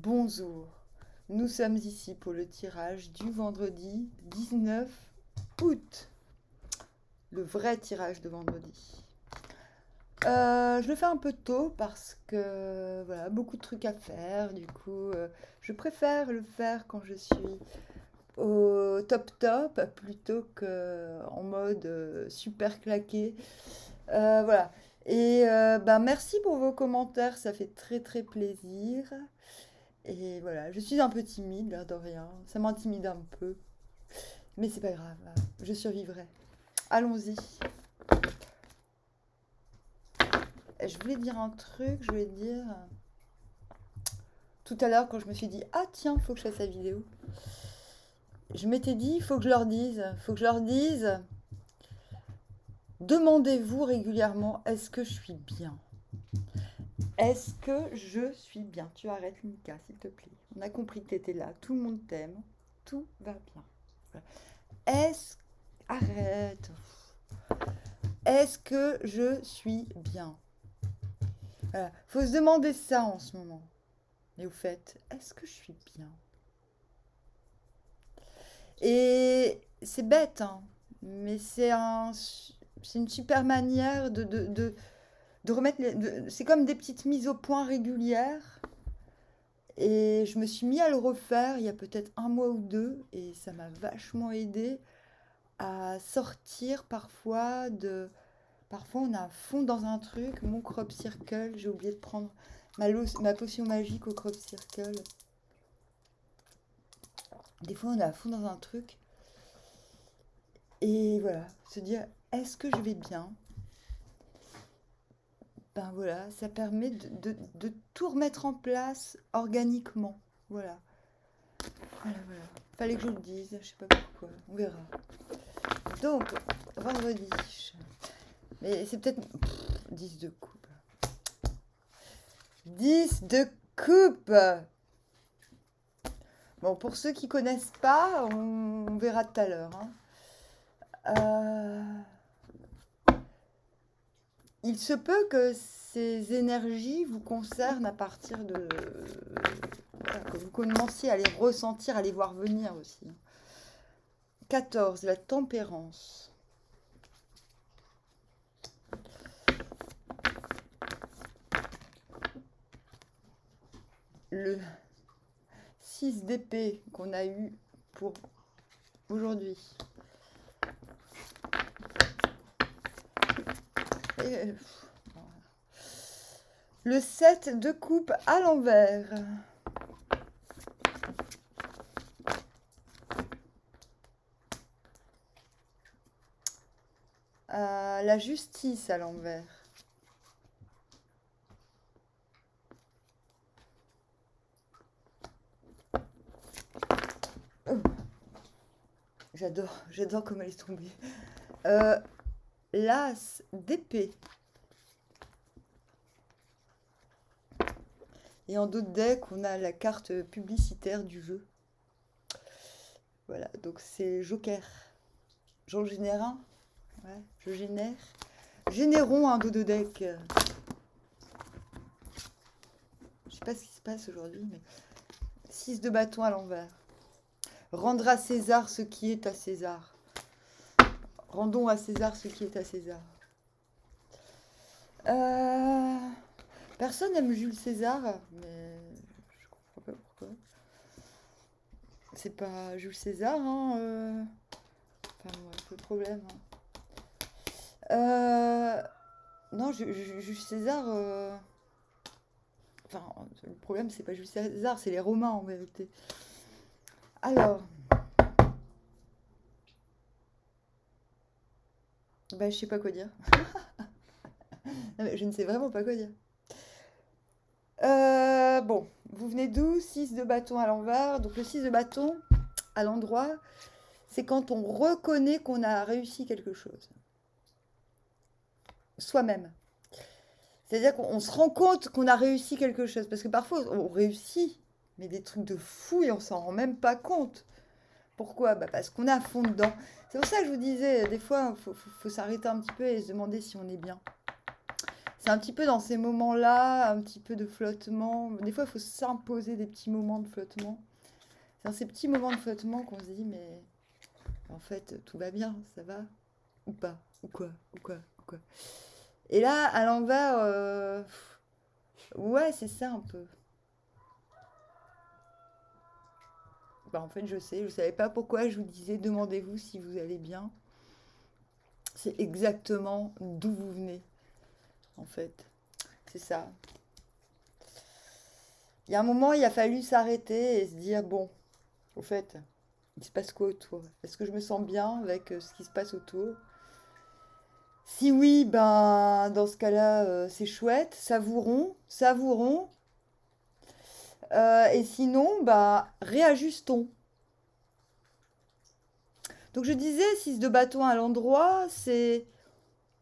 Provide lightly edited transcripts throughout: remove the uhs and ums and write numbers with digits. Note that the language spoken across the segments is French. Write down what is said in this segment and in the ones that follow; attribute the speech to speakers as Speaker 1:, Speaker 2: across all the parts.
Speaker 1: Bonjour, nous sommes ici pour le tirage du vendredi 19 août, le vrai tirage de vendredi. Je le fais un peu tôt parce que voilà, beaucoup de trucs à faire, du coup je préfère le faire quand je suis au top plutôt qu'en mode super claqué. Voilà. Et bah, merci pour vos commentaires, ça fait très plaisir. Et voilà, je suis un peu timide, l'air de rien. Ça m'intimide un peu. Mais c'est pas grave, je survivrai. Allons-y. Je voulais dire un truc, je voulais dire... Tout à l'heure, quand je me suis dit, ah tiens, faut que je fasse la vidéo. Je m'étais dit, faut que je leur dise. Faut que je leur dise... Demandez-vous régulièrement, est-ce que je suis bien? Est-ce que je suis bien? Tu arrêtes, Mika, s'il te plaît. On a compris que tu étais là. Tout le monde t'aime. Tout va bien. Voilà. Est-ce... Arrête. Est-ce que je suis bien? Voilà. Faut se demander ça en ce moment. Et au fait, est-ce que je suis bien? Et c'est bête, hein, mais c'est une super manière de remettre... c'est comme des petites mises au point régulières. Et je me suis mis à le refaire il y a peut-être un mois ou deux. Et ça m'a vachement aidé à sortir parfois de... Parfois, on est à fond dans un truc. Mon crop circle, j'ai oublié de prendre ma potion magique au crop circle. Des fois, on est à fond dans un truc. Et voilà, se dire, est-ce que je vais bien? Ben voilà, ça permet de tout remettre en place organiquement. Voilà. Voilà. Fallait que je le dise, je sais pas pourquoi. On verra. Donc, vendredi. Mais c'est peut-être 10 de coupe. 10 de coupe. Bon, pour ceux qui connaissent pas, on verra tout à l'heure. Il se peut que ces énergies vous concernent à partir de... Voilà, que vous commenciez à les ressentir, à les voir venir aussi. 14, la tempérance. Le 6 d'épée qu'on a eu pour aujourd'hui. Et le 7 de coupe à l'envers. La justice à l'envers. Oh. J'adore comment elle est tombée. L'as d'épée. Et en dos de deck, on a la carte publicitaire du jeu. Voilà, donc c'est Joker. J'en génère un. Ouais, je génère. Générons un dos de deck. Je sais pas ce qui se passe aujourd'hui, mais 6 de bâton à l'envers. Rendre à César ce qui est à César. Rendons à César ce qui est à César. Personne n'aime Jules César, mais je comprends pas pourquoi. C'est pas Jules César, hein. Enfin, ouais, peu de problème. Non, Jules César. Enfin, le problème, c'est pas Jules César, c'est les Romains en vérité. Alors. Bah, je sais pas quoi dire. Non, mais je ne sais vraiment pas quoi dire. Bon, vous venez d'où? 6 de bâton à l'envers. Donc le 6 de bâton, à l'endroit, c'est quand on reconnaît qu'on a réussi quelque chose. Soi-même. C'est-à-dire qu'on se rend compte qu'on a réussi quelque chose. Parce que parfois, on réussit, mais des trucs de fou et on s'en rend même pas compte. Pourquoi? Bah parce qu'on est à fond dedans. C'est pour ça que je vous disais, des fois, il faut s'arrêter un petit peu et se demander si on est bien. C'est un petit peu dans ces moments-là, un petit peu de flottement. Des fois, il faut s'imposer des petits moments de flottement. C'est dans ces petits moments de flottement qu'on se dit, mais en fait, tout va bien, ça va? Ou pas? Ou quoi? Ou quoi? Ou quoi? Et là, à l'envers, ouais, c'est ça un peu. Bah, en fait, je sais, je ne savais pas pourquoi je vous disais, demandez-vous si vous allez bien. C'est exactement d'où vous venez, en fait. C'est ça. Il y a un moment, il a fallu s'arrêter et se dire, bon, au fait, il se passe quoi autour? Est-ce que je me sens bien avec ce qui se passe autour? Si oui, ben, dans ce cas-là, c'est chouette, savourons, savourons. Et sinon, bah, réajustons. Donc je disais, 6 de bâton à l'endroit, c'est...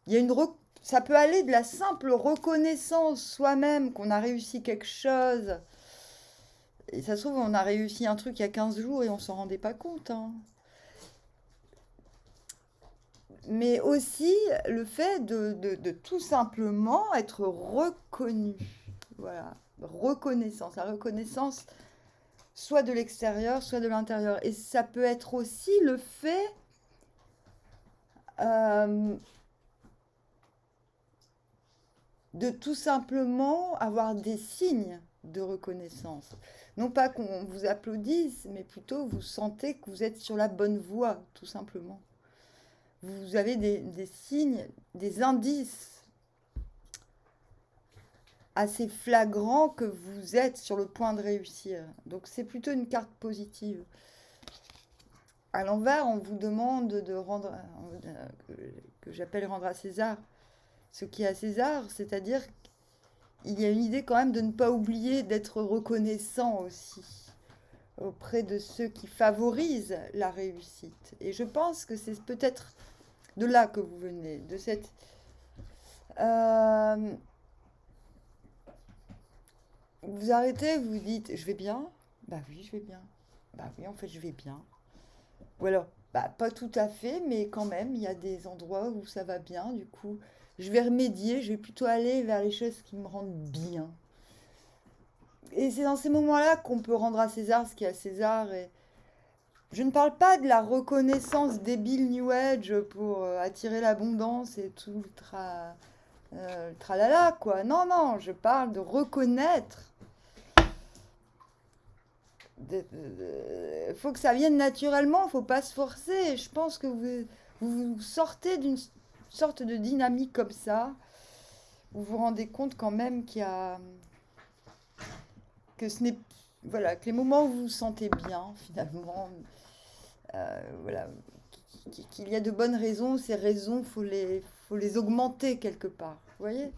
Speaker 1: Il y a ça peut aller de la simple reconnaissance soi-même qu'on a réussi quelque chose. Et ça se trouve, on a réussi un truc il y a 15 jours et on s'en rendait pas compte, hein. Mais aussi le fait de tout simplement être reconnu. Voilà, reconnaissance. La reconnaissance, soit de l'extérieur, soit de l'intérieur. Et ça peut être aussi le fait euh, de tout simplement avoir des signes de reconnaissance. Non pas qu'on vous applaudisse, mais plutôt vous sentez que vous êtes sur la bonne voie, tout simplement. Vous avez des signes, des indices assez flagrants que vous êtes sur le point de réussir. Donc c'est plutôt une carte positive. À l'envers, on vous demande de rendre, que j'appelle rendre à César ce qui est à César, c'est-à-dire qu'il y a une idée quand même de ne pas oublier d'être reconnaissant aussi auprès de ceux qui favorisent la réussite. Et je pense que c'est peut-être de là que vous venez, de cette... vous arrêtez, vous dites, je vais bien? Bah oui, je vais bien. Bah oui, en fait, je vais bien. Ou alors, bah pas tout à fait, mais quand même, il y a des endroits où ça va bien, du coup, je vais remédier, je vais plutôt aller vers les choses qui me rendent bien. Et c'est dans ces moments-là qu'on peut rendre à César ce qui est à César. Et je ne parle pas de la reconnaissance débile New Age pour attirer l'abondance et tout le tralala, quoi. Non, non, je parle de reconnaître. Il faut que ça vienne naturellement, il ne faut pas se forcer. Je pense que vous sortez d'une sorte de dynamique comme ça. Vous vous rendez compte quand même qu'il y a... que ce n'est... Voilà, que les moments où vous vous sentez bien, finalement, voilà, qu'il y a de bonnes raisons, ces raisons, faut les augmenter quelque part, vous voyez?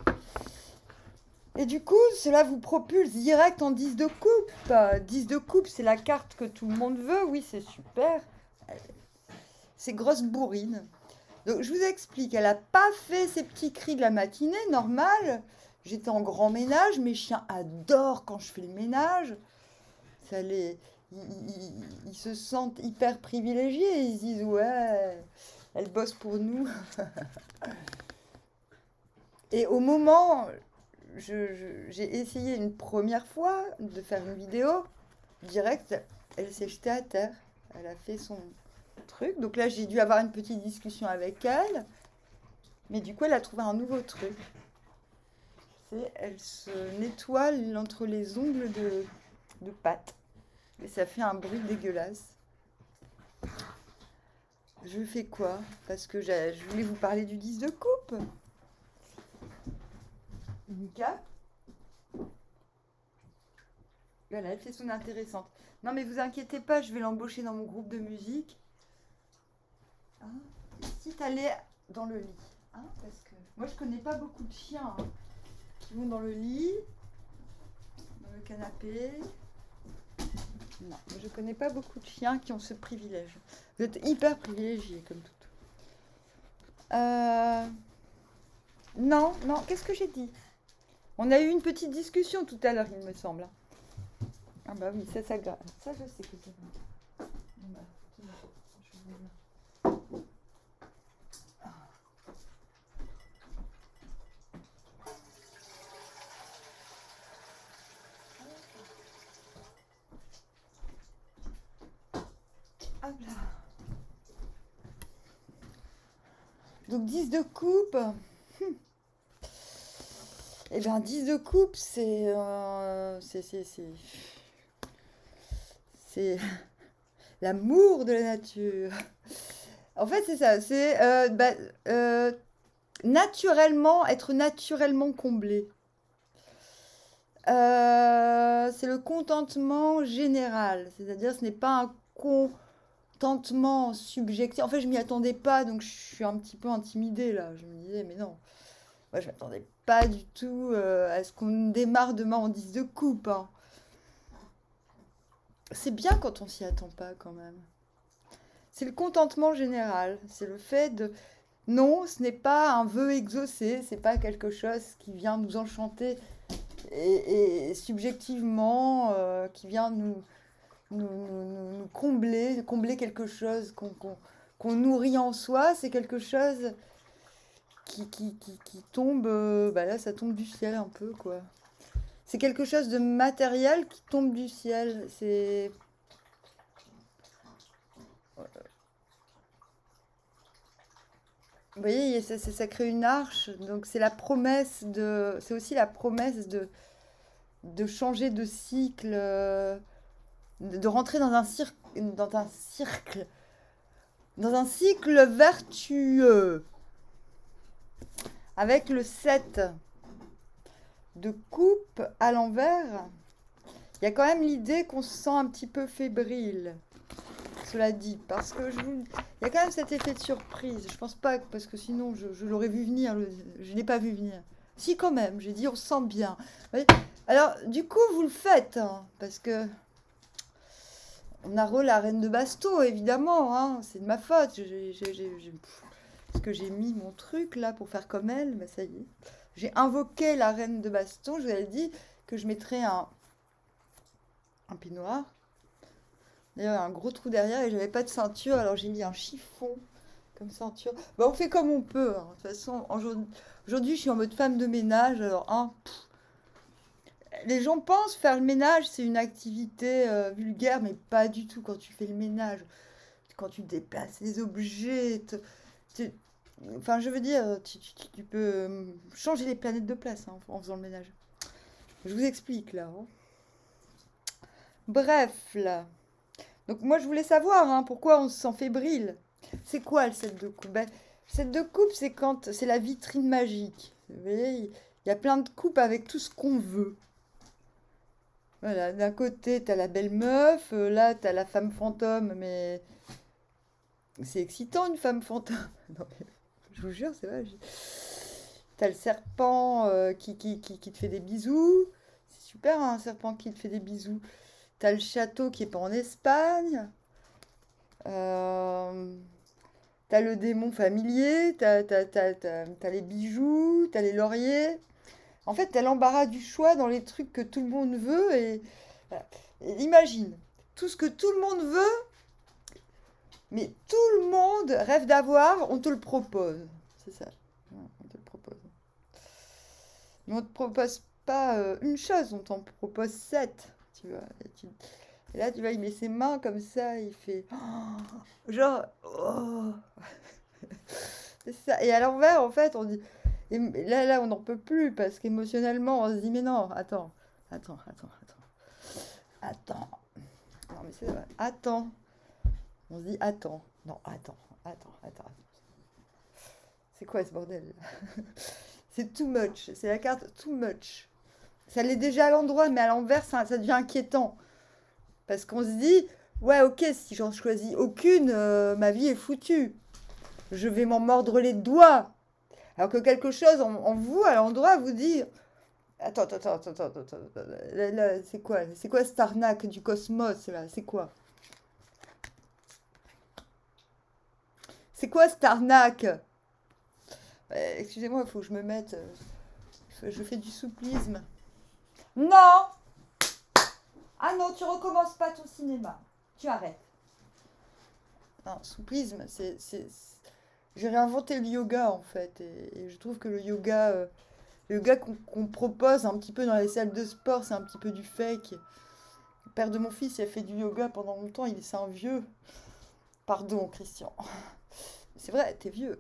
Speaker 1: Et du coup, cela vous propulse direct en 10 de coupe. 10 de coupe, c'est la carte que tout le monde veut, oui, c'est super. C'est grosse bourrine. Donc, je vous explique, elle n'a pas fait ses petits cris de la matinée, normal. J'étais en grand ménage, mes chiens adorent quand je fais le ménage. Ça ils se sentent hyper privilégiés. Ils se disent, ouais, elle bosse pour nous. Et au moment, j'ai essayé une première fois de faire une vidéo directe. Elle s'est jetée à terre. Elle a fait son truc. Donc là, j'ai dû avoir une petite discussion avec elle. Mais du coup, elle a trouvé un nouveau truc. Elle se nettoie entre les ongles de pattes. Et ça fait un bruit dégueulasse. Je fais quoi? Parce que je voulais vous parler du 10 de coupe. Mika. Voilà, elle fait son intéressante. Non mais vous inquiétez pas, je vais l'embaucher dans mon groupe de musique. Hein, si t'allais dans le lit. Hein, parce que moi je connais pas beaucoup de chiens qui vont dans le lit, dans le canapé. Non, je connais pas beaucoup de chiens qui ont ce privilège. Vous êtes hyper privilégiés comme tout. Non, non, qu'est-ce que j'ai dit? On a eu une petite discussion tout à l'heure, il me semble. Ah bah oui, ça s'aggrave. Ça, je sais que c'est vrai. Hop là. Donc 10 de coupe. Eh bien 10 de coupe, c'est l'amour de la nature. En fait, c'est ça. C'est naturellement, être naturellement comblé. C'est le contentement général. C'est-à-dire, ce n'est pas un contentement subjectif. En fait, je m'y attendais pas, donc je suis un petit peu intimidée là. Je me disais, mais non. Moi, je m'attendais pas du tout à ce qu'on démarre demain en 10 de coupe. Hein. C'est bien quand on s'y attend pas quand même. C'est le contentement général. C'est le fait de... Non, ce n'est pas un vœu exaucé. C'est pas quelque chose qui vient nous enchanter et subjectivement, qui vient nous combler quelque chose qu'on nourrit en soi. C'est quelque chose qui tombe... bah là, ça tombe du ciel un peu, quoi. C'est quelque chose de matériel qui tombe du ciel. C'est... Vous voyez, ça crée une arche. Donc c'est la promesse de... C'est aussi la promesse de changer de cycle, de rentrer dans un cercle, dans un cycle vertueux. Avec le 7 de coupe à l'envers, il y a quand même l'idée qu'on se sent un petit peu fébrile. Cela dit, parce que il y a quand même cet effet de surprise. Je pense pas, parce que sinon je l'aurais vu venir. Je l'ai pas vu venir. Si, quand même, j'ai dit on se sent bien. Alors, du coup, vous le faites, hein, parce que on a la reine de baston, évidemment. Hein, c'est de ma faute. Parce que j'ai mis mon truc là pour faire comme elle, bah ça y est. J'ai invoqué la reine de baston. Je vous avais dit que je mettrais un peignoir. D'ailleurs, un gros trou derrière et j'avais pas de ceinture, alors j'ai mis un chiffon comme ceinture. Bah, on fait comme on peut. Hein. De toute façon, aujourd'hui, je suis en mode femme de ménage. Alors, hein, les gens pensent faire le ménage, c'est une activité vulgaire, mais pas du tout. Quand tu fais le ménage, quand tu déplaces les objets, enfin, je veux dire, tu peux changer les planètes de place hein, en faisant le ménage. Je vous explique là. Hein. Bref, là. Donc moi je voulais savoir hein, pourquoi on se sent fébrile. C'est quoi le 7 de coupe? Ben, le 7 de coupe c'est la vitrine magique. Vous voyez, il y a plein de coupes avec tout ce qu'on veut. Voilà, d'un côté t'as la belle meuf, là t'as la femme fantôme, mais c'est excitant une femme fantôme. Non, mais, je vous jure, c'est vrai. T'as le serpent qui te fait des bisous. C'est super hein, un serpent qui te fait des bisous. T'as le château qui est pas en Espagne. T'as le démon familier. T'as les bijoux. T'as les lauriers. En fait, t'as l'embarras du choix dans les trucs que tout le monde veut. Et imagine, tout ce que tout le monde veut, mais tout le monde rêve d'avoir, on te le propose. C'est ça. On te le propose. Mais on te propose pas une chose, on t'en propose 7. Tu vois, et là, tu vois, il met ses mains comme ça, il fait genre oh. C'est ça. Et à l'envers, en fait, on dit et là, on n'en peut plus parce qu'émotionnellement, on se dit mais non, attends. Non, mais c'est vrai. Attends. On se dit attends. Non, attends. C'est quoi ce bordel? C'est too much. C'est la carte too much. Ça l'est déjà à l'endroit, mais à l'envers, ça devient inquiétant. Parce qu'on se dit, ouais, ok, si j'en choisis aucune, ma vie est foutue. Je vais m'en mordre les doigts. Alors que quelque chose en vous, à l'endroit, vous dit, attends. Là, c'est quoi? C'est quoi cette arnaque du cosmos, là? C'est quoi? C'est quoi cette arnaque? Excusez-moi, il faut que je me mette... je fais du souplisme. Non! Ah non, tu recommences pas ton cinéma. Tu arrêtes. Non, souplisme, j'ai réinventé le yoga en fait. Et je trouve que le yoga qu'on propose un petit peu dans les salles de sport, c'est un petit peu du fake. Le père de mon fils, il a fait du yoga pendant longtemps, c'est un vieux. Pardon, Christian. C'est vrai, t'es vieux.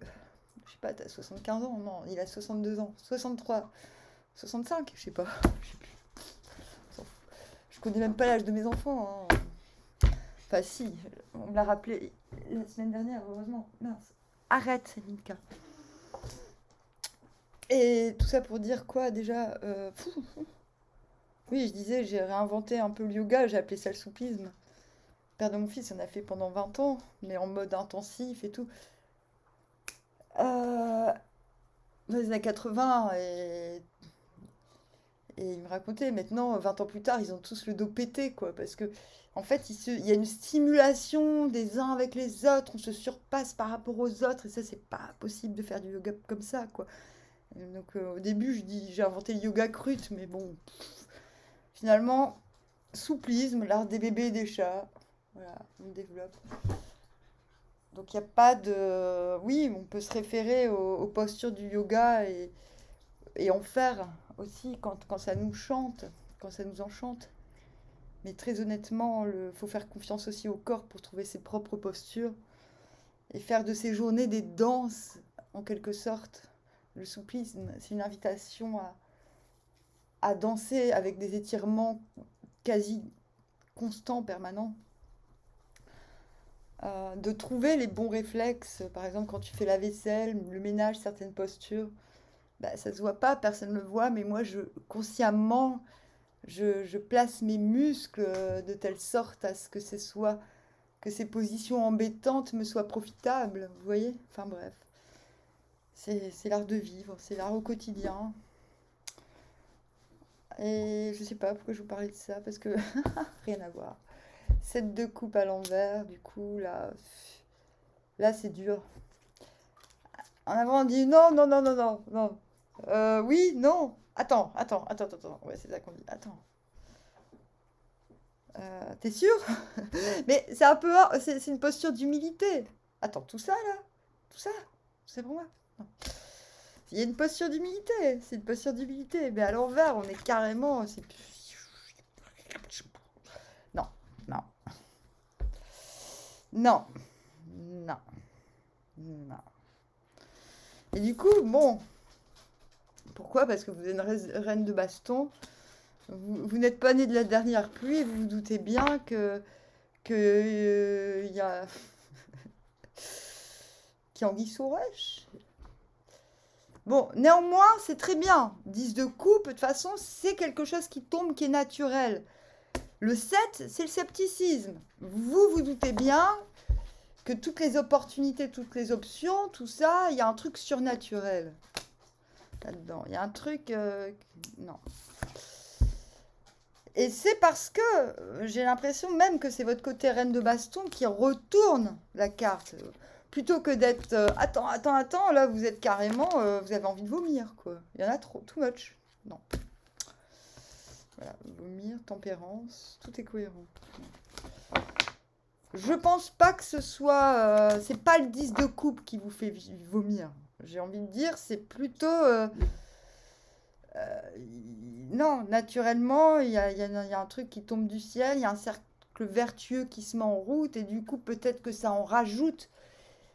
Speaker 1: Je sais pas, t'as 75 ans. Non, il a 62 ans. 63. 65, je sais pas. Je sais plus. Je connais même pas l'âge de mes enfants, hein. Enfin, si, on me l'a rappelé la semaine dernière, heureusement. Mince. Arrête, Linka. Et tout ça pour dire quoi déjà Oui, je disais, j'ai réinventé un peu le yoga, j'ai appelé ça le souplisme. Le père de mon fils en a fait pendant 20 ans, mais en mode intensif et tout. Dans les années 80, et il me racontait, maintenant, 20 ans plus tard, ils ont tous le dos pété, quoi, parce que, en fait, il y a une stimulation des uns avec les autres, on se surpasse par rapport aux autres, et ça, c'est pas possible de faire du yoga comme ça, quoi. Et donc, au début, j'ai inventé le yoga crut, mais bon, finalement, souplisme, l'art des bébés et des chats, voilà, on développe. Donc, il n'y a pas de... Oui, on peut se référer aux postures du yoga et en faire aussi quand ça nous chante, quand ça nous enchante. Mais très honnêtement, il faut faire confiance aussi au corps pour trouver ses propres postures et faire de ces journées des danses, en quelque sorte. Le souplisme, c'est une invitation à danser avec des étirements quasi constants, permanents. De trouver les bons réflexes, par exemple quand tu fais la vaisselle, le ménage, certaines postures. Bah, ça se voit pas, personne ne le voit, mais moi, consciemment, je place mes muscles de telle sorte à ce que que ces positions embêtantes me soient profitables, vous voyez? Enfin bref, c'est l'art de vivre, c'est l'art au quotidien. Et je sais pas pourquoi je vous parlais de ça, parce que rien à voir. 7 de coupe à l'envers, du coup, là c'est dur. En avant, on dit non, non, non, non, non, non. Oui, non. Attends. Ouais, c'est ça qu'on dit. Attends. T'es sûr? Mais c'est un peu... C'est une posture d'humilité. Attends, tout ça, là? Tout ça? C'est pour moi? Non. Il y a une posture d'humilité. C'est une posture d'humilité. Mais à l'envers, on est carrément... Non, non. Non. Non. Non. Et du coup, bon... Pourquoi? Parce que vous êtes une reine de baston. Vous n'êtes pas né de la dernière pluie, vous vous doutez bien que y a qui anguille sous roche. Bon, néanmoins, c'est très bien. 10 de coupe, de toute façon, c'est quelque chose qui tombe, qui est naturel. Le 7, c'est le scepticisme. Vous doutez bien que toutes les opportunités, toutes les options, tout ça, il y a un truc surnaturel là-dedans. Il y a un truc... non. Et c'est parce que j'ai l'impression même que c'est votre côté reine de baston qui retourne la carte. Plutôt que d'être attends, là vous êtes carrément, vous avez envie de vomir, quoi. Il y en a trop, too much. Non. Voilà, vomir, tempérance, tout est cohérent. Je pense pas que ce soit... c'est pas le 10 de coupe qui vous fait vomir. J'ai envie de dire, c'est plutôt... non, naturellement, il y a un truc qui tombe du ciel, il y a un cercle vertueux qui se met en route, et du coup, peut-être que ça en rajoute.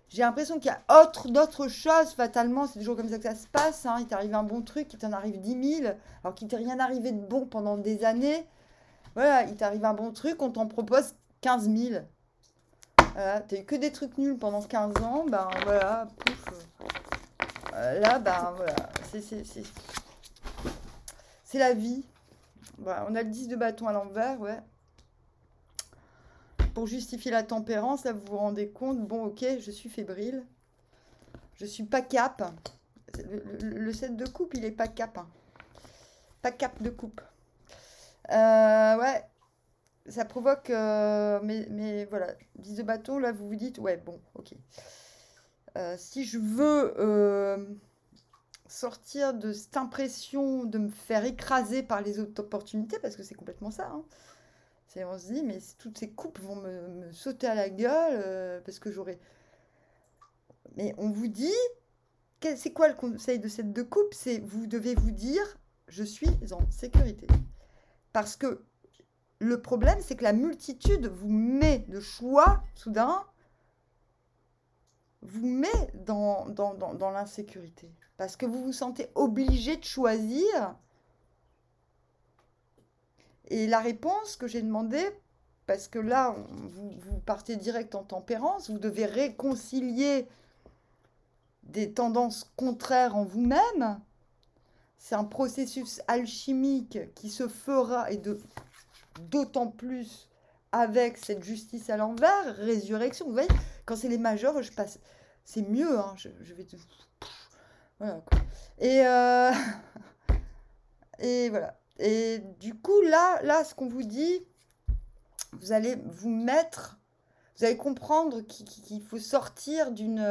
Speaker 1: J'ai l'impression qu'il y a d'autres choses, fatalement, c'est toujours comme ça que ça se passe, hein. Il t'arrive un bon truc, il t'en arrive 10 000, alors qu'il t'est rien arrivé de bon pendant des années. Voilà, il t'arrive un bon truc, on t'en propose 15 000. Voilà, t'as eu que des trucs nuls pendant 15 ans, ben voilà, pouf. Là, ben voilà, c'est la vie. Voilà, on a le 10 de bâton à l'envers, ouais. Pour justifier la tempérance, là, vous vous rendez compte, bon, ok, je suis fébrile. Je suis pas cap. Le 7 de coupe, il est pas cap. Hein. Pas cap de coupe. Ouais, ça provoque... mais voilà, 10 de bâton, là, vous vous dites, ouais, bon, ok. Si je veux... sortir de cette impression de me faire écraser par les autres opportunités, parce que c'est complètement ça. Hein. On se dit, mais toutes ces coupes vont me sauter à la gueule, parce que j'aurais... Mais on vous dit, c'est quoi le conseil de cette deux coupes? C'est vous devez vous dire, je suis en sécurité. Parce que le problème, c'est que la multitude vous met de choix, soudain, vous met dans l'insécurité. Parce que vous vous sentez obligé de choisir. Et la réponse que j'ai demandée, parce que là, vous partez direct en tempérance, vous devez réconcilier des tendances contraires en vous-même. C'est un processus alchimique qui se fera, et d'autant plus avec cette justice à l'envers, résurrection. Vous voyez, quand c'est les majeurs, je passe. C'est mieux, hein, je vais... Voilà, quoi. Et voilà. Et du coup, là, ce qu'on vous dit, vous allez vous mettre... Vous allez comprendre qu'il faut sortir d'une...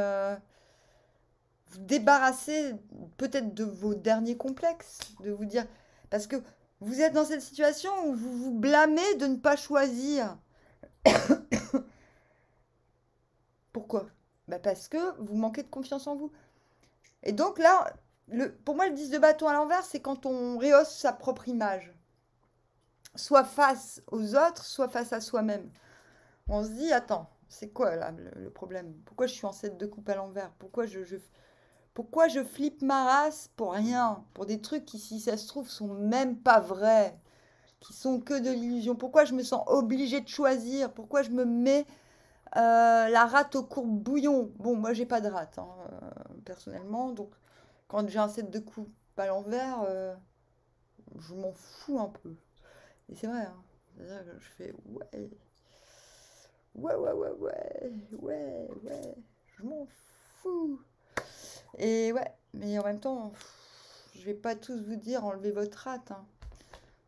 Speaker 1: vous débarrasser peut-être de vos derniers complexes, de vous dire... Parce que vous êtes dans cette situation où vous vous blâmez de ne pas choisir. Pourquoi? Parce que vous manquez de confiance en vous. Et donc là, pour moi, le 10 de bâton à l'envers, c'est quand on rehausse sa propre image. Soit face aux autres, soit face à soi-même. On se dit, attends, c'est quoi là le problème? Pourquoi je suis en 7 de coupe à l'envers? Pourquoi je flippe ma race pour rien? Pour des trucs qui, si ça se trouve, sont même pas vrais. Qui sont que de l'illusion. Pourquoi je me sens obligée de choisir? Pourquoi je me mets la rate au courbouillon? Bon, moi, j'ai pas de rate, hein, personnellement. Donc, quand j'ai un 7 de coupe à l'envers, je m'en fous un peu. Et c'est vrai, hein. C'est-à-dire que je fais ouais. Ouais. Je m'en fous. Et ouais, mais en même temps, je vais pas tous vous dire enlevez votre rate, hein.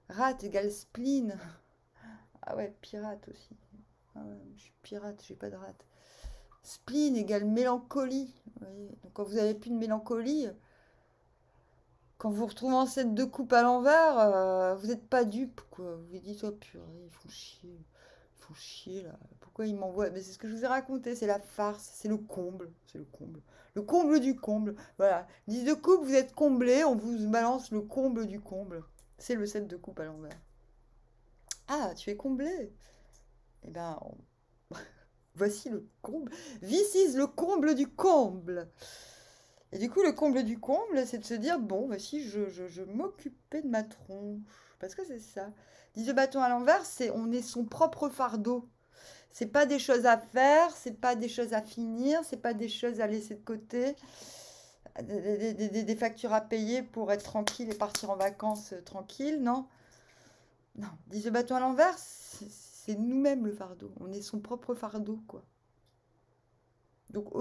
Speaker 1: Rate égale spleen. Ah ouais, pirate aussi. Ah ouais, je suis pirate, j'ai pas de rate. Spleen égale mélancolie. Vous voyez. Donc quand vous avez plus de mélancolie, quand vous retrouvez en 7 de coupe à l'envers, vous n'êtes pas dupe, quoi. Vous vous dites, oh purée, ils font chier. Ils font chier, là. Pourquoi ils m'envoient? Mais c'est ce que je vous ai raconté, c'est la farce, c'est le comble. C'est le comble. Le comble du comble. Voilà. 10 de coupe, vous êtes comblé, on vous balance le comble du comble. C'est le 7 de coupe à l'envers. Ah, tu es comblé. Eh ben, voici le comble. This is le comble du comble. Et du coup, le comble du comble, c'est de se dire, bon, si je m'occupais de ma tronche. Parce que c'est ça. 10 de bâton à l'envers, on est son propre fardeau. C'est pas des choses à faire, c'est pas des choses à finir, c'est pas des choses à laisser de côté. Des factures à payer pour être tranquille et partir en vacances tranquille, non. Non, 10 de bâton à l'envers, c'est nous-mêmes le fardeau. On est son propre fardeau, quoi. Donc,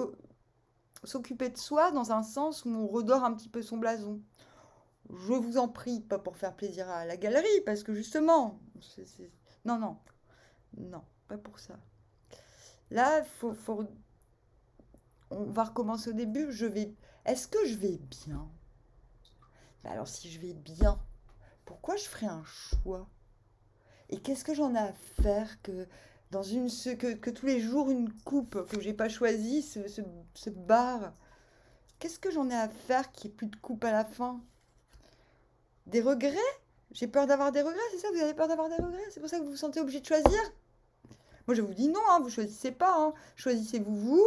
Speaker 1: s'occuper de soi dans un sens où on redore un petit peu son blason. Je vous en prie, pas pour faire plaisir à la galerie, parce que justement, non, pas pour ça. Là, on va recommencer au début. Est-ce que je vais bien? Alors, si je vais bien, pourquoi je ferais un choix? Et qu'est-ce que j'en ai à faire que que tous les jours une coupe que j'ai pas choisie se barre? Qu'est-ce que j'en ai à faire qu'il n'y ait plus de coupe à la fin? Des regrets? J'ai peur d'avoir des regrets, c'est ça? Vous avez peur d'avoir des regrets? C'est pour ça que vous vous sentez obligé de choisir? Moi, je vous dis non, hein, vous choisissez pas, hein. Choisissez-vous vous,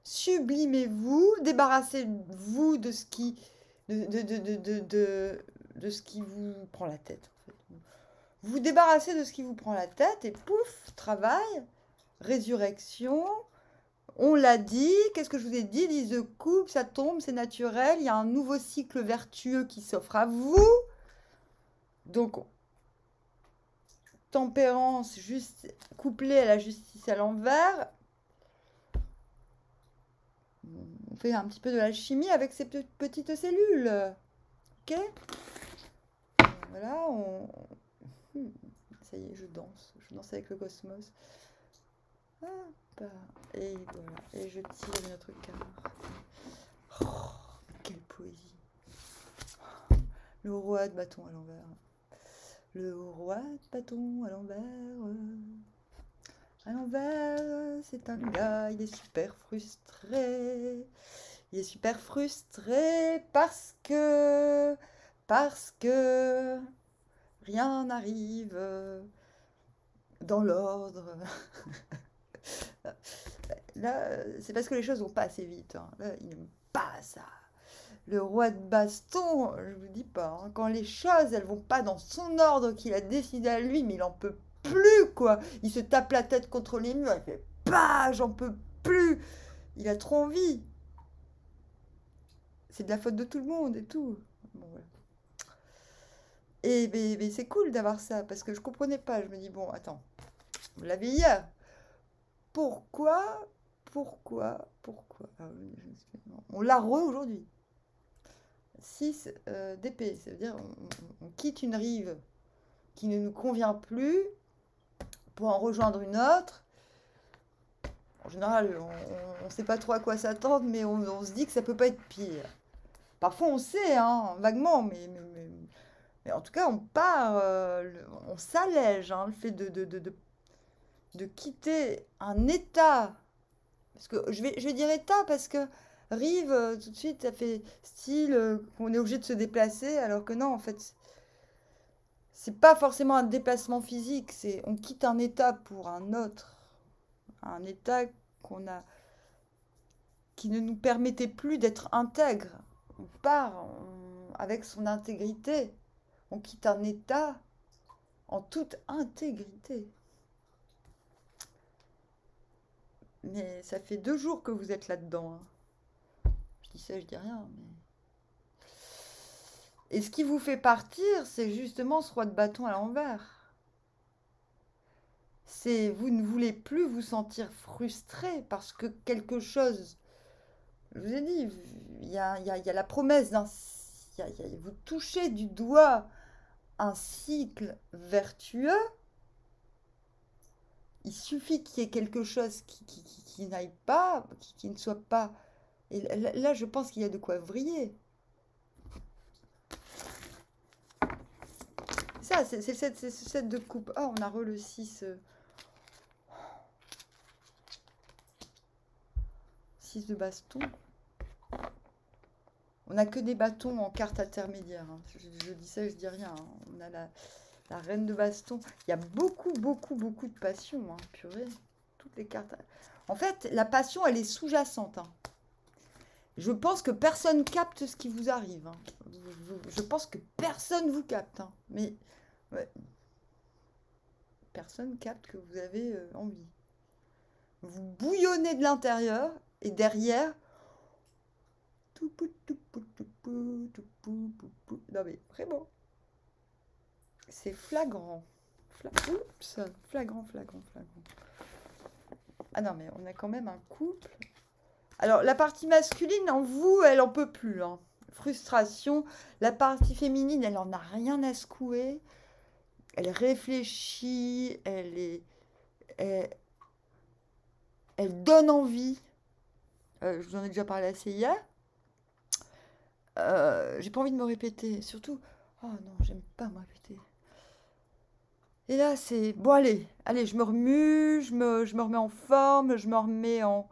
Speaker 1: sublimez-vous, débarrassez-vous de ce qui de ce qui vous prend la tête. En fait. Vous vous débarrassez de ce qui vous prend la tête et pouf, travail, résurrection. On l'a dit, qu'est-ce que je vous ai dit? 10 de coupe, ça tombe, c'est naturel. Il y a un nouveau cycle vertueux qui s'offre à vous. Donc, tempérance juste couplée à la justice à l'envers. On fait un petit peu de l'alchimie avec ces petites cellules. Ok? Voilà, ça y est, je danse. Je danse avec le cosmos. Hop. Et voilà. Et je tire notre carte. Oh, quelle poésie. Le roi de bâton à l'envers. Le roi de bâton à l'envers. À l'envers, c'est un gars, il est super frustré. Il est super frustré parce que rien n'arrive dans l'ordre. là, c'est parce que les choses vont pas assez vite. Hein. Là, il n'aime pas ça. Le roi de baston, je vous dis pas, hein, quand les choses, elles vont pas dans son ordre qu'il a décidé à lui, mais il en peut plus, quoi. Il se tape la tête contre les murs, il fait « Bah, j'en peux plus !» Il a trop envie. C'est de la faute de tout le monde et tout. Bon, voilà. Et mais c'est cool d'avoir ça, parce que je comprenais pas. Je me dis, bon, attends, on l'avait hier. Pourquoi on l'a aujourd'hui. 6 d'épée, ça veut dire on quitte une rive qui ne nous convient plus pour en rejoindre une autre. En général, on ne sait pas trop à quoi s'attendre, mais on se dit que ça peut pas être pire. Parfois on sait, hein, vaguement, mais en tout cas on part, on s'allège, hein, le fait de quitter un état. Parce que je vais dire état parce que rive, tout de suite, ça fait style qu'on est obligé de se déplacer, alors que non, en fait, c'est pas forcément un déplacement physique, c'est on quitte un état pour un autre, un état qui ne nous permettait plus d'être intègre. On part avec son intégrité, on quitte un état en toute intégrité. Mais ça fait 2 jours que vous êtes là-dedans. Hein. Je dis ça, je dis rien. Mais... Et ce qui vous fait partir, c'est justement ce roi de bâton à l'envers. C'est vous ne voulez plus vous sentir frustré parce que quelque chose... Je vous ai dit, il y a la promesse d'un... Vous touchez du doigt un cycle vertueux. Il suffit qu'il y ait quelque chose qui n'aille pas, qui ne soit pas... Et là, je pense qu'il y a de quoi vriller. Ça, c'est ce set de coupe. Oh, on a re le 6. 6 de baston. On n'a que des bâtons en carte intermédiaire. Hein. Je dis ça, je dis rien. Hein. On a la reine de baston. Il y a beaucoup de passion. Hein. Purée. Toutes les cartes. En fait, la passion, elle est sous-jacente. Hein. Je pense que personne capte ce qui vous arrive. Hein. Je pense que personne vous capte. Hein. Mais ouais. Personne capte que vous avez envie. Vous bouillonnez de l'intérieur et derrière... Non mais vraiment. C'est flagrant. Oups, flagrant. Ah non mais on a quand même un couple... Alors, la partie masculine, en vous, elle en peut plus. Hein. Frustration. La partie féminine, elle en a rien à secouer. Elle réfléchit. Elle donne envie. Je vous en ai déjà parlé assez hier. J'ai pas envie de me répéter. Surtout, oh non, j'aime pas me répéter. Et là, c'est... Bon, allez, je me remue, je me remets en forme, je me remets en...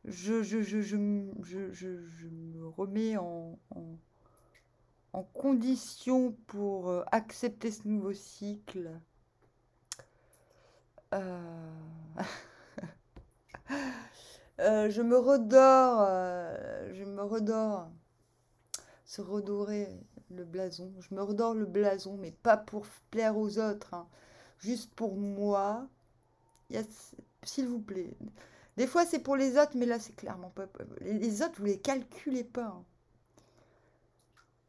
Speaker 1: Je me remets en condition pour accepter ce nouveau cycle. Je me redore, se redorer le blason. Je me redore le blason, mais pas pour plaire aux autres, hein. Juste pour moi. S'il vous plaît. Des fois, c'est pour les autres, mais là, c'est clairement pas... Les autres, vous les calculez pas. Hein.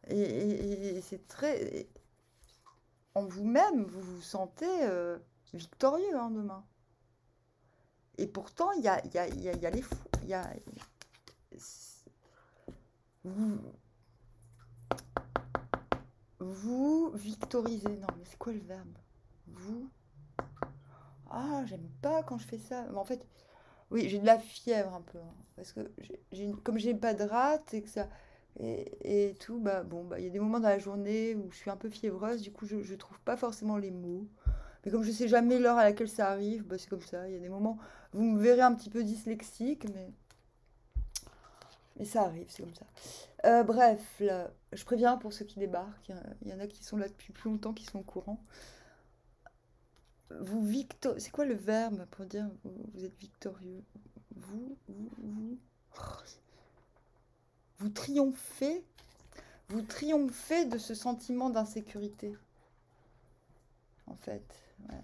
Speaker 1: Et c'est très... En vous-même, vous vous sentez victorieux hein, demain. Et pourtant, il y a les fous. Vous victorisez. Non, mais c'est quoi le verbe? Vous... Ah, j'aime pas quand je fais ça. Mais en fait... Oui, j'ai de la fièvre un peu. Hein, parce que comme j'ai pas de rate et que ça... Et tout, bah bon, bah il y a des moments dans la journée où je suis un peu fiévreuse, du coup je trouve pas forcément les mots. Mais comme je sais jamais l'heure à laquelle ça arrive, bah c'est comme ça. Il y a des moments, vous me verrez un petit peu dyslexique, mais ça arrive, c'est comme ça. Bref, là, je préviens pour ceux qui débarquent, il y en a qui sont là depuis plus longtemps, qui sont au courant. C'est quoi le verbe pour dire vous êtes victorieux? vous triomphez. Vous triomphez de ce sentiment d'insécurité. En fait. Ouais.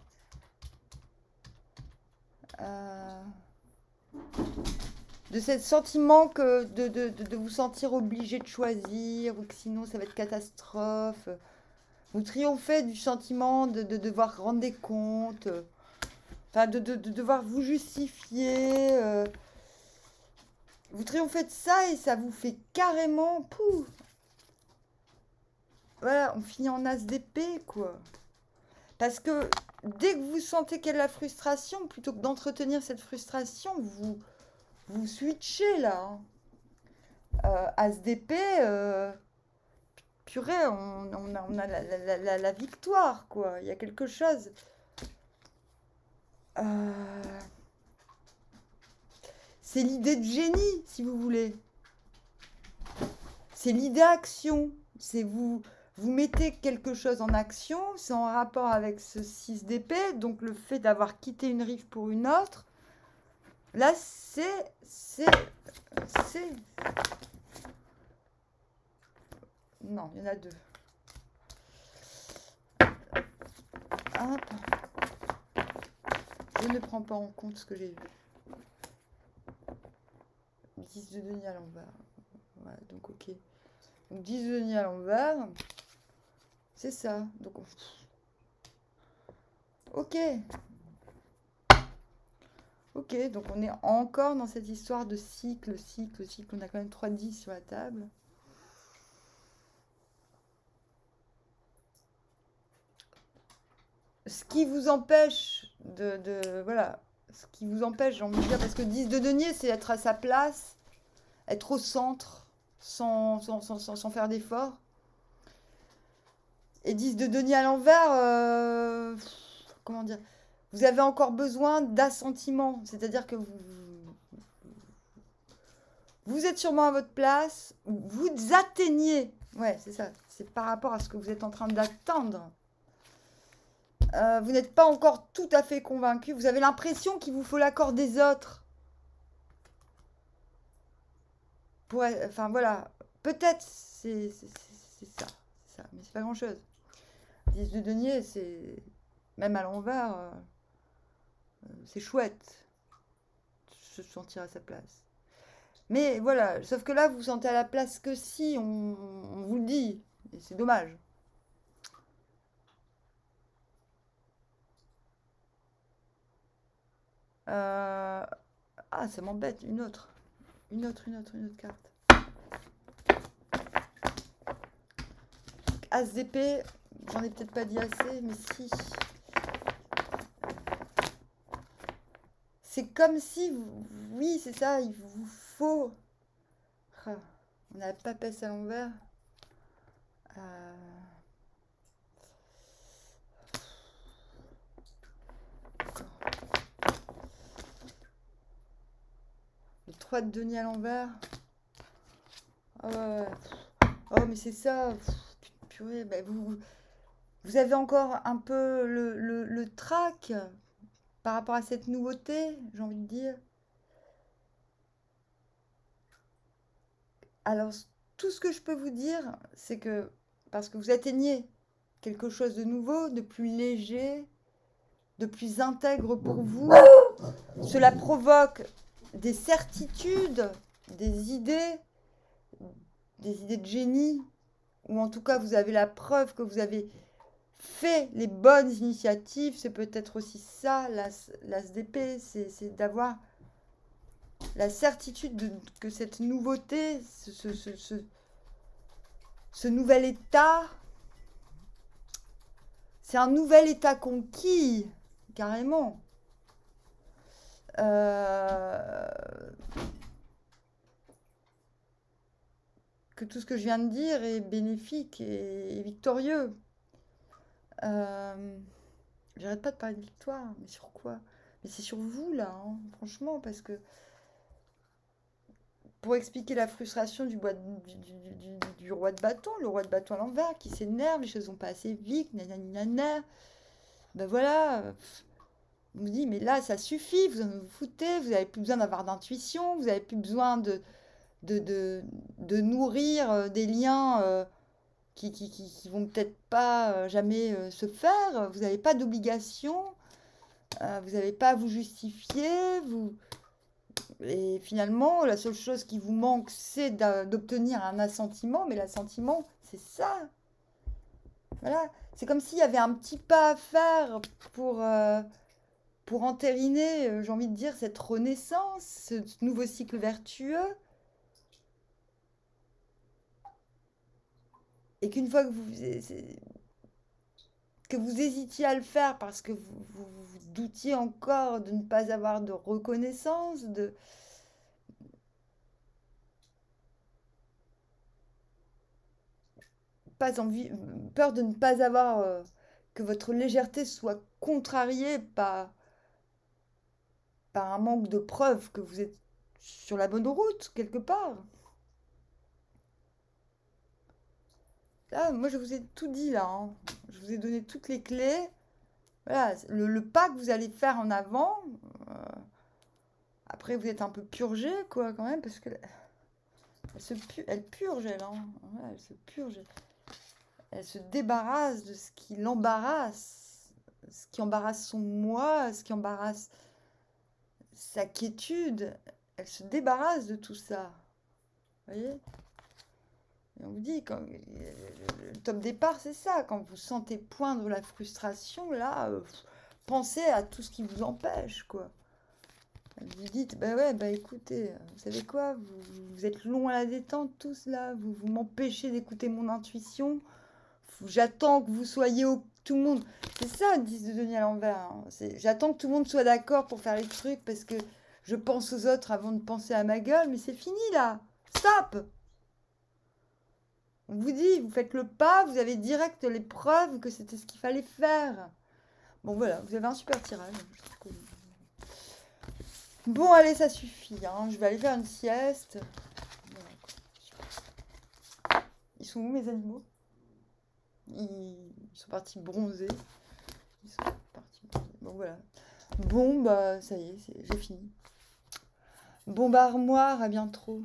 Speaker 1: De ce sentiment que de vous sentir obligé de choisir, ou que sinon ça va être catastrophe. Vous triomphez du sentiment de devoir rendre des comptes, enfin de devoir vous justifier. Vous triomphez de ça et ça vous fait carrément... Pouf, voilà, on finit en as d'épée, quoi. Parce que dès que vous sentez qu'il y a de la frustration, plutôt que d'entretenir cette frustration, vous switchez là. As d'épée, purée, on a la victoire, quoi. Il y a quelque chose. C'est l'idée de génie, si vous voulez. C'est l'idée action. C'est vous mettez quelque chose en action, c'est en rapport avec ce 6 d'épée, donc le fait d'avoir quitté une rive pour une autre. Là, non, il y en a deux. Hop. Je ne prends pas en compte ce que j'ai vu. 10 de denier à l'envers. Voilà, donc ok. Donc 10 de denier à l'envers. C'est ça. Donc ok. Ok, donc on est encore dans cette histoire de cycle. On a quand même 3 10 sur la table. Ce qui vous empêche voilà. Ce qui vous empêche, j'ai envie de dire, parce que 10 de denier, c'est être à sa place, être au centre, sans faire d'effort. Et 10 de denier à l'envers, comment dire, vous avez encore besoin d'assentiment. C'est-à-dire que vous êtes sûrement à votre place, vous atteignez. Ouais, c'est ça. C'est par rapport à ce que vous êtes en train d'atteindre. Vous n'êtes pas encore tout à fait convaincu. Vous avez l'impression qu'il vous faut l'accord des autres. Enfin, voilà. Peut-être c'est ça. Mais c'est pas grand-chose. 10 de denier, c'est... Même à l'envers, c'est chouette. Se sentir à sa place. Mais voilà. Sauf que là, vous vous sentez à la place que si on vous le dit. Et c'est dommage. Ah, ça m'embête. Une autre carte. As d'épée, j'en ai peut-être pas dit assez, mais si. C'est comme si, oui, c'est ça, il vous faut... On n'a pas passé à l'envers. Le 3 de denier à l'envers. Oh, ouais. Oh, mais c'est ça. Purée, bah vous avez encore un peu le trac par rapport à cette nouveauté, j'ai envie de dire. Alors, tout ce que je peux vous dire, c'est que parce que vous atteignez quelque chose de nouveau, de plus léger, de plus intègre pour vous, cela provoque des certitudes, des idées de génie, ou en tout cas vous avez la preuve que vous avez fait les bonnes initiatives. C'est peut-être aussi ça, l'as d'épée, c'est d'avoir la certitude que cette nouveauté, ce nouvel état, c'est un nouvel état conquis, carrément. Que tout ce que je viens de dire est bénéfique et victorieux. J'arrête pas de parler de victoire, mais sur quoi? Mais c'est sur vous là, hein, franchement, parce que pour expliquer la frustration du roi de bâton, le roi de bâton à l'envers qui s'énerve, les choses vont pas assez vite, nanana. Ben voilà, On vous dit, mais là, ça suffit, vous en vous foutez, vous n'avez plus besoin d'avoir d'intuition, vous n'avez plus besoin de nourrir des liens qui vont peut-être pas jamais se faire. Vous n'avez pas d'obligation, vous n'avez pas à vous justifier. Et finalement, la seule chose qui vous manque, c'est d'obtenir un assentiment. Mais l'assentiment, c'est ça. Voilà. C'est comme s'il y avait un petit pas à faire pour entériner, j'ai envie de dire, cette renaissance, ce nouveau cycle vertueux. Et qu'une fois que vous hésitiez à le faire parce que vous doutiez encore de ne pas avoir de reconnaissance, peur de ne pas avoir, que votre légèreté soit contrariée par un manque de preuves que vous êtes sur la bonne route, quelque part. Là, moi, je vous ai tout dit, là. Hein. Je vous ai donné toutes les clés. Voilà, le pas que vous allez faire en avant. Après, vous êtes un peu purgé, quoi, quand même, parce que elle purge, elle. Hein. Voilà, elle se purge. Elle se débarrasse de ce qui l'embarrasse. Ce qui embarrasse son moi, ce qui embarrasse sa quiétude. Elle se débarrasse de tout ça. Vous voyez ? Et on vous dit, le top départ, c'est ça. Quand vous sentez poindre la frustration, là, pensez à tout ce qui vous empêche, quoi. Vous dites, bah ouais, bah écoutez, vous savez quoi, vous êtes long à la détente, tous là, vous m'empêchez d'écouter mon intuition. J'attends que vous soyez tout le monde. C'est ça, 10 de denier à l'envers. Hein. J'attends que tout le monde soit d'accord pour faire les trucs parce que je pense aux autres avant de penser à ma gueule, mais c'est fini là. Stop! On vous dit, vous faites le pas, vous avez direct les preuves que c'était ce qu'il fallait faire. Bon voilà, vous avez un super tirage. Bon allez, ça suffit. Hein. Je vais aller faire une sieste. Ils sont où mes animaux? Ils sont partis bronzer. Ils sont partis bronzer. Bon voilà. Bon bah ça y est, j'ai fini. Bon bah armoire, à bientôt.